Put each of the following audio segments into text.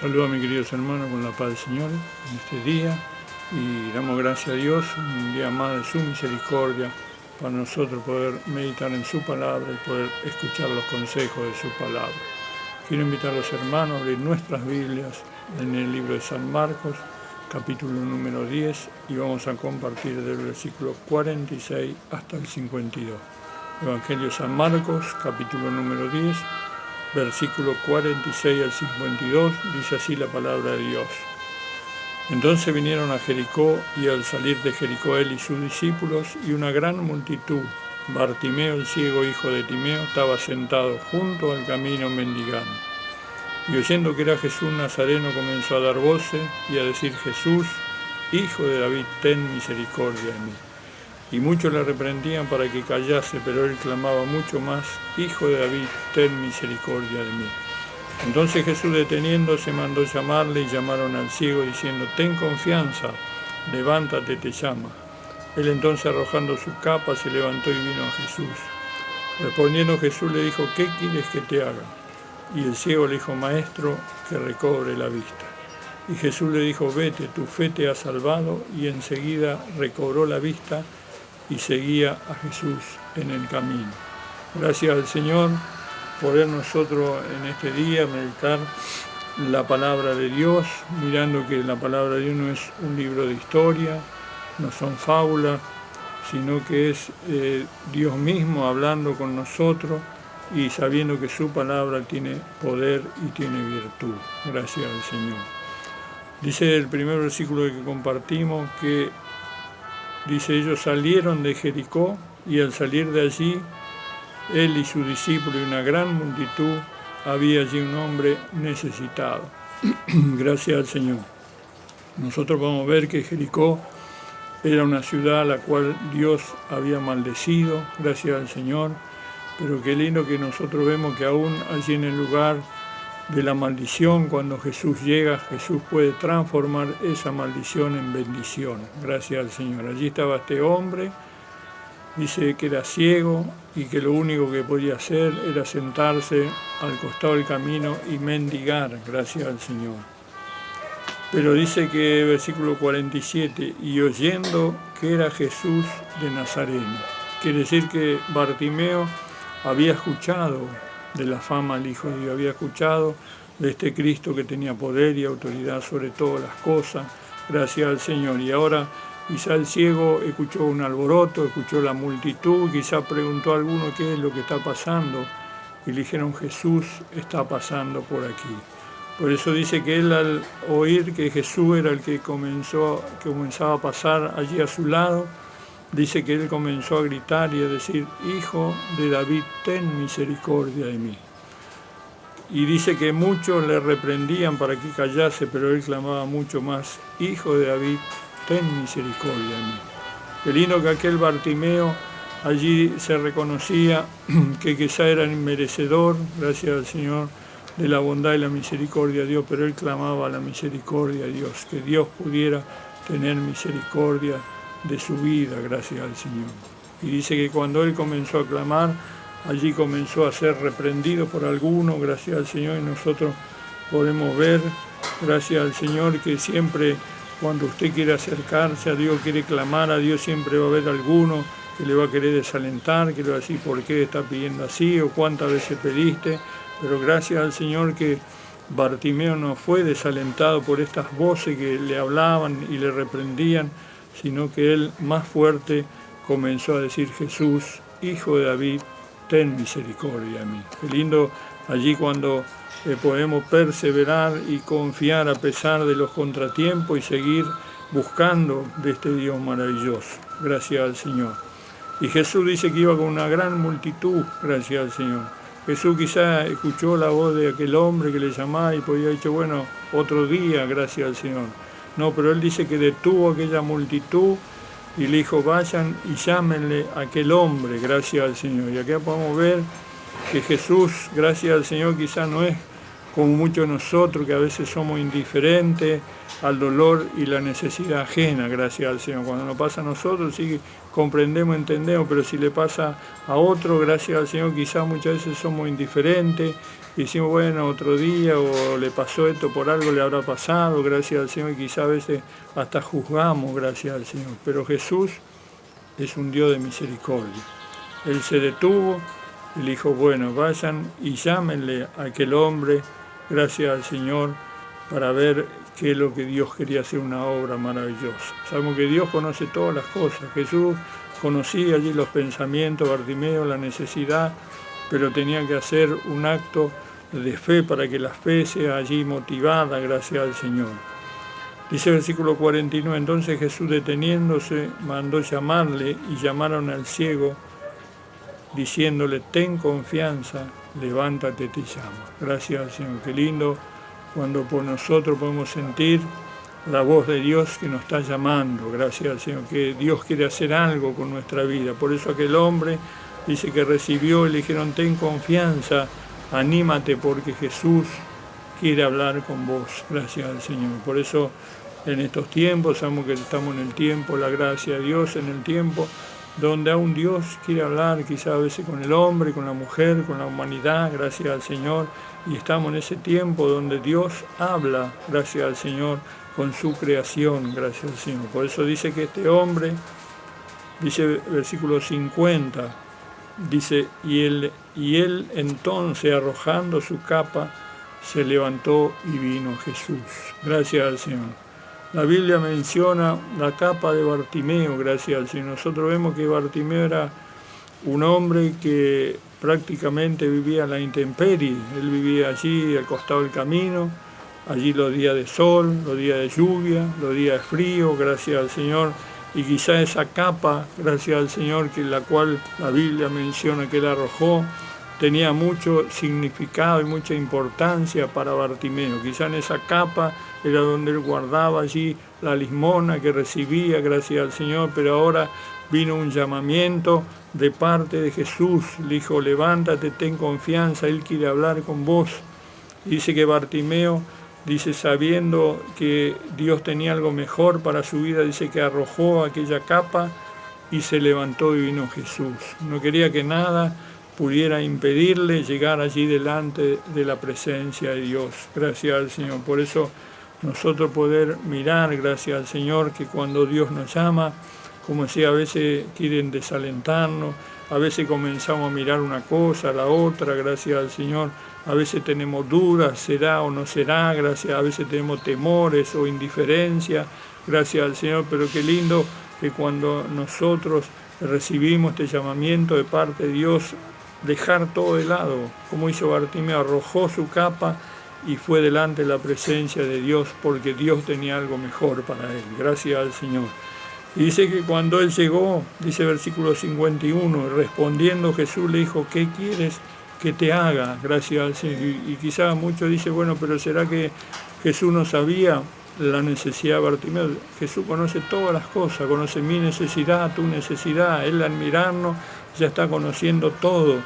Saludo a mis queridos hermanos con la paz del Señor en este día y damos gracias a Dios, un día más de su misericordia, para nosotros poder meditar en su palabra y poder escuchar los consejos de su palabra. Quiero invitar a los hermanos a abrir nuestras Biblias en el libro de San Marcos, capítulo número 10, y vamos a compartir del versículo 46 hasta el 52. Evangelio de San Marcos, capítulo número 10, versículo 46 al 52, dice así la palabra de Dios. Entonces vinieron a Jericó, y al salir de Jericó él y sus discípulos, y una gran multitud, Bartimeo el ciego, hijo de Timeo, estaba sentado junto al camino mendigando. Y oyendo que era Jesús Nazareno, comenzó a dar voces y a decir: Jesús, hijo de David, ten misericordia de mí. Y muchos le reprendían para que callase, pero él clamaba mucho más: Hijo de David, ten misericordia de mí. Entonces Jesús, deteniéndose, mandó llamarle, y llamaron al ciego, diciendo: Ten confianza, levántate, te llama. Él entonces, arrojando su capa, se levantó y vino a Jesús. Respondiendo Jesús le dijo: ¿Qué quieres que te haga? Y el ciego le dijo: Maestro, que recobre la vista. Y Jesús le dijo: Vete, tu fe te ha salvado. Y enseguida recobró la vista y seguía a Jesús en el camino. Gracias al Señor poder nosotros en este día meditar la palabra de Dios, mirando que la palabra de Dios no es un libro de historia, no son fábulas, sino que es Dios mismo hablando con nosotros y sabiendo que su palabra tiene poder y tiene virtud. Gracias al Señor. Dice el primer versículo que compartimos que dice: ellos salieron de Jericó, y al salir de allí, él y su discípulo y una gran multitud, había allí un hombre necesitado. Gracias al Señor. Nosotros vamos a ver que Jericó era una ciudad a la cual Dios había maldecido, gracias al Señor, pero qué lindo que nosotros vemos que aún allí en el lugar de la maldición, cuando Jesús llega, Jesús puede transformar esa maldición en bendición. Gracias al Señor. Allí estaba este hombre, dice que era ciego y que lo único que podía hacer era sentarse al costado del camino y mendigar. Gracias al Señor. Pero dice que versículo 47, y oyendo que era Jesús de Nazareno. Quiere decir que Bartimeo había escuchado de la fama del Hijo de Dios, había escuchado de este Cristo que tenía poder y autoridad sobre todas las cosas, gracias al Señor. Y ahora quizá el ciego escuchó un alboroto, escuchó la multitud, quizá preguntó a alguno qué es lo que está pasando, y le dijeron: Jesús está pasando por aquí. Por eso dice que él, al oír que Jesús era el que comenzaba a pasar allí a su lado, dice que él comenzó a gritar y a decir: Hijo de David, ten misericordia de mí. Y dice que muchos le reprendían para que callase, pero él clamaba mucho más: Hijo de David, ten misericordia de mí. Qué lindo que aquel Bartimeo allí se reconocía que quizá era inmerecedor, gracias al Señor, de la bondad y la misericordia de Dios, pero él clamaba la misericordia de Dios, que Dios pudiera tener misericordia de su vida, gracias al Señor. Y dice que cuando él comenzó a clamar, allí comenzó a ser reprendido por algunos, gracias al Señor, y nosotros podemos ver, gracias al Señor, que siempre cuando usted quiere acercarse a Dios, quiere clamar a Dios, siempre va a haber alguno que le va a querer desalentar, que le va a decir: ¿por qué está pidiendo así? O ¿cuántas veces pediste? Pero gracias al Señor que Bartimeo no fue desalentado por estas voces que le hablaban y le reprendían, sino que él más fuerte comenzó a decir: Jesús, Hijo de David, ten misericordia de mí. Qué lindo allí cuando podemos perseverar y confiar a pesar de los contratiempos y seguir buscando de este Dios maravilloso. Gracias al Señor. Y Jesús dice que iba con una gran multitud, gracias al Señor. Jesús quizá escuchó la voz de aquel hombre que le llamaba y podía haber dicho: bueno, otro día, gracias al Señor. No, pero él dice que detuvo aquella multitud y le dijo: vayan y llámenle a aquel hombre, gracias al Señor. Y acá podemos ver que Jesús, gracias al Señor, quizá no es como muchos de nosotros, que a veces somos indiferentes al dolor y la necesidad ajena, gracias al Señor. Cuando nos pasa a nosotros, sí comprendemos, entendemos, pero si le pasa a otro, gracias al Señor, quizás muchas veces somos indiferentes y decimos, bueno, otro día, o le pasó esto, por algo le habrá pasado, gracias al Señor, y quizá a veces hasta juzgamos, gracias al Señor. Pero Jesús es un Dios de misericordia. Él se detuvo y le dijo, bueno, vayan y llámenle a aquel hombre, gracias al Señor, para ver qué es lo que Dios quería hacer, una obra maravillosa. Sabemos que Dios conoce todas las cosas. Jesús conocía allí los pensamientos, Bartimeo, la necesidad, pero tenía que hacer un acto de fe para que la fe sea allí motivada, gracias al Señor. Dice el versículo 49, entonces Jesús deteniéndose mandó llamarle y llamaron al ciego, diciéndole, ten confianza, levántate, te llamo. Gracias al Señor. Qué lindo cuando por nosotros podemos sentir la voz de Dios que nos está llamando. Gracias al Señor, que Dios quiere hacer algo con nuestra vida. Por eso aquel hombre dice que recibió y le dijeron, ten confianza, anímate porque Jesús quiere hablar con vos. Gracias al Señor. Por eso en estos tiempos, sabemos que estamos en el tiempo, la gracia de Dios, en el tiempo donde aún Dios quiere hablar, quizá a veces con el hombre, con la mujer, con la humanidad, gracias al Señor, y estamos en ese tiempo donde Dios habla, gracias al Señor, con su creación, gracias al Señor. Por eso dice que este hombre, dice versículo 50, dice, y él entonces arrojando su capa, se levantó y vino Jesús. Gracias al Señor. La Biblia menciona la capa de Bartimeo, gracias al Señor. Nosotros vemos que Bartimeo era un hombre que prácticamente vivía a la intemperie. Él vivía allí al costado del camino, allí los días de sol, los días de lluvia, los días de frío, gracias al Señor. Y quizá esa capa, gracias al Señor, que la cual la Biblia menciona que él arrojó, tenía mucho significado y mucha importancia para Bartimeo. Quizá en esa capa era donde él guardaba allí la limosna que recibía, gracias al Señor, pero ahora vino un llamamiento de parte de Jesús. Le dijo, levántate, ten confianza, Él quiere hablar con vos. Dice que Bartimeo, dice, sabiendo que Dios tenía algo mejor para su vida, dice que arrojó aquella capa y se levantó y vino Jesús. No quería que nada pudiera impedirle llegar allí delante de la presencia de Dios. Gracias al Señor. Por eso nosotros poder mirar, gracias al Señor, que cuando Dios nos llama, como decía, a veces quieren desalentarnos, a veces comenzamos a mirar una cosa, la otra, gracias al Señor, a veces tenemos dudas, será o no será, gracias, a veces tenemos temores o indiferencia, gracias al Señor, pero qué lindo que cuando nosotros recibimos este llamamiento de parte de Dios, dejar todo de lado, como hizo Bartimeo, arrojó su capa y fue delante de la presencia de Dios porque Dios tenía algo mejor para él. Gracias al Señor. Y dice que cuando él llegó, dice versículo 51, respondiendo Jesús le dijo, ¿qué quieres que te haga? Gracias al Señor. Y quizás muchos dicen, bueno, pero ¿será que Jesús no sabía la necesidad de Bartimeo? Jesús conoce todas las cosas, conoce mi necesidad, tu necesidad. Él al mirarnos ya está conociendo todo,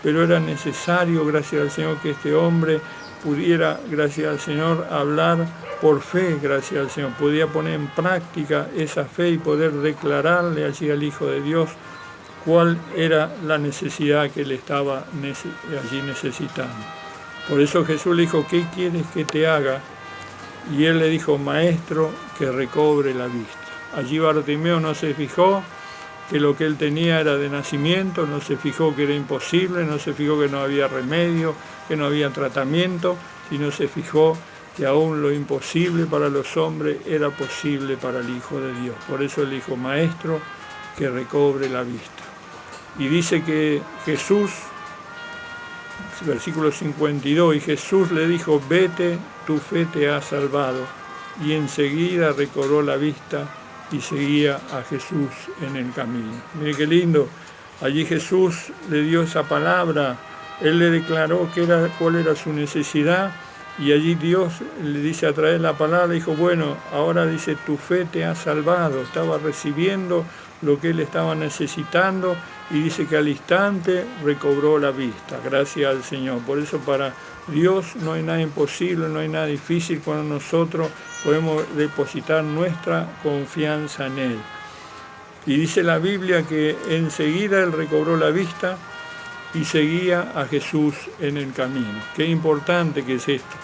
pero era necesario, gracias al Señor, que este hombre pudiera, gracias al Señor, hablar por fe, gracias al Señor, podía poner en práctica esa fe y poder declararle allí al Hijo de Dios cuál era la necesidad que él estaba allí necesitando. Por eso Jesús le dijo, ¿qué quieres que te haga? Y él le dijo, maestro, que recobre la vista. Allí Bartimeo no se fijó que lo que él tenía era de nacimiento, no se fijó que era imposible, no se fijó que no había remedio, que no había tratamiento, sino se fijó que aún lo imposible para los hombres era posible para el Hijo de Dios. Por eso él dijo, maestro, que recobre la vista. Y dice que Jesús, versículo 52, y Jesús le dijo, vete, tu fe te ha salvado. Y enseguida recobró la vista y seguía a Jesús en el camino. Mire qué lindo, allí Jesús le dio esa palabra, Él le declaró cuál era su necesidad, y allí Dios le dice a través de la palabra, dijo, bueno, ahora dice, tu fe te ha salvado. Estaba recibiendo lo que él estaba necesitando, y dice que al instante recobró la vista, gracias al Señor. Por eso para Dios no hay nada imposible, no hay nada difícil cuando nosotros podemos depositar nuestra confianza en Él. Y dice la Biblia que enseguida Él recobró la vista y seguía a Jesús en el camino. Qué importante que es esto.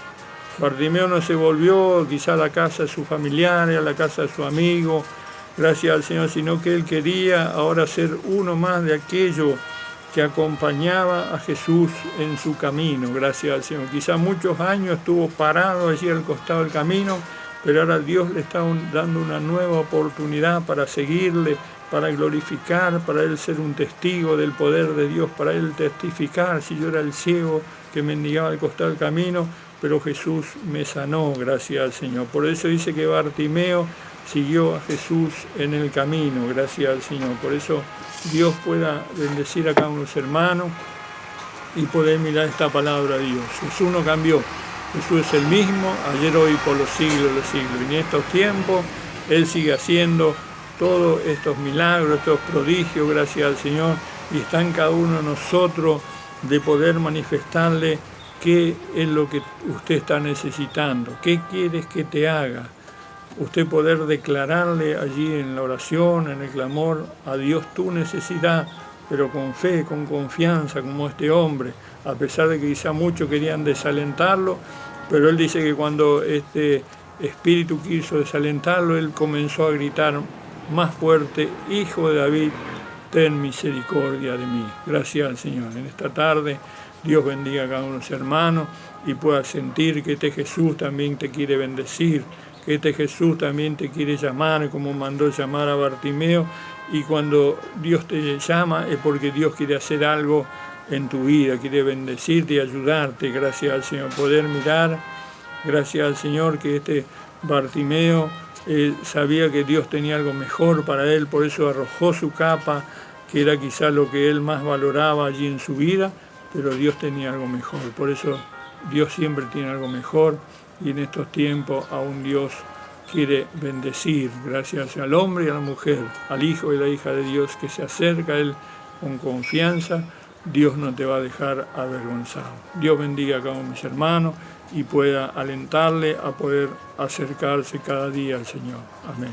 Bartimeo no se volvió quizá a la casa de su familiar, a la casa de su amigo, gracias al Señor, sino que él quería ahora ser uno más de aquello que acompañaba a Jesús en su camino, gracias al Señor. Quizá muchos años estuvo parado allí al costado del camino, pero ahora Dios le está dando una nueva oportunidad para seguirle, para glorificar, para él ser un testigo del poder de Dios, para él testificar. Si yo era el ciego que mendigaba al costado del camino, pero Jesús me sanó, gracias al Señor. Por eso dice que Bartimeo siguió a Jesús en el camino, gracias al Señor. Por eso Dios pueda bendecir a cada uno de los hermanos y poder mirar esta palabra de Dios. Jesús no cambió, Jesús es el mismo, ayer, hoy, por los siglos de los siglos. Y en estos tiempos Él sigue haciendo todos estos milagros, estos prodigios, gracias al Señor, y está en cada uno de nosotros de poder manifestarle qué es lo que usted está necesitando, qué quieres que te haga. Usted poder declararle allí en la oración, en el clamor, a Dios tu necesidad, pero con fe, con confianza, como este hombre, a pesar de que quizá muchos querían desalentarlo, pero él dice que cuando este espíritu quiso desalentarlo, él comenzó a gritar más fuerte: Hijo de David, ten misericordia de mí. Gracias al Señor. En esta tarde, Dios bendiga a cada uno de los hermanos y pueda sentir que este Jesús también te quiere bendecir, que este Jesús también te quiere llamar, como mandó llamar a Bartimeo, y cuando Dios te llama es porque Dios quiere hacer algo en tu vida, quiere bendecirte y ayudarte, gracias al Señor. Poder mirar, gracias al Señor, que este Bartimeo sabía que Dios tenía algo mejor para él, por eso arrojó su capa, que era quizá lo que él más valoraba allí en su vida, pero Dios tenía algo mejor. Por eso Dios siempre tiene algo mejor, y en estos tiempos aún Dios quiere bendecir, gracias al hombre y a la mujer, al hijo y la hija de Dios que se acerca a Él con confianza. Dios no te va a dejar avergonzado. Dios bendiga a cada uno de mis hermanos y pueda alentarle a poder acercarse cada día al Señor. Amén.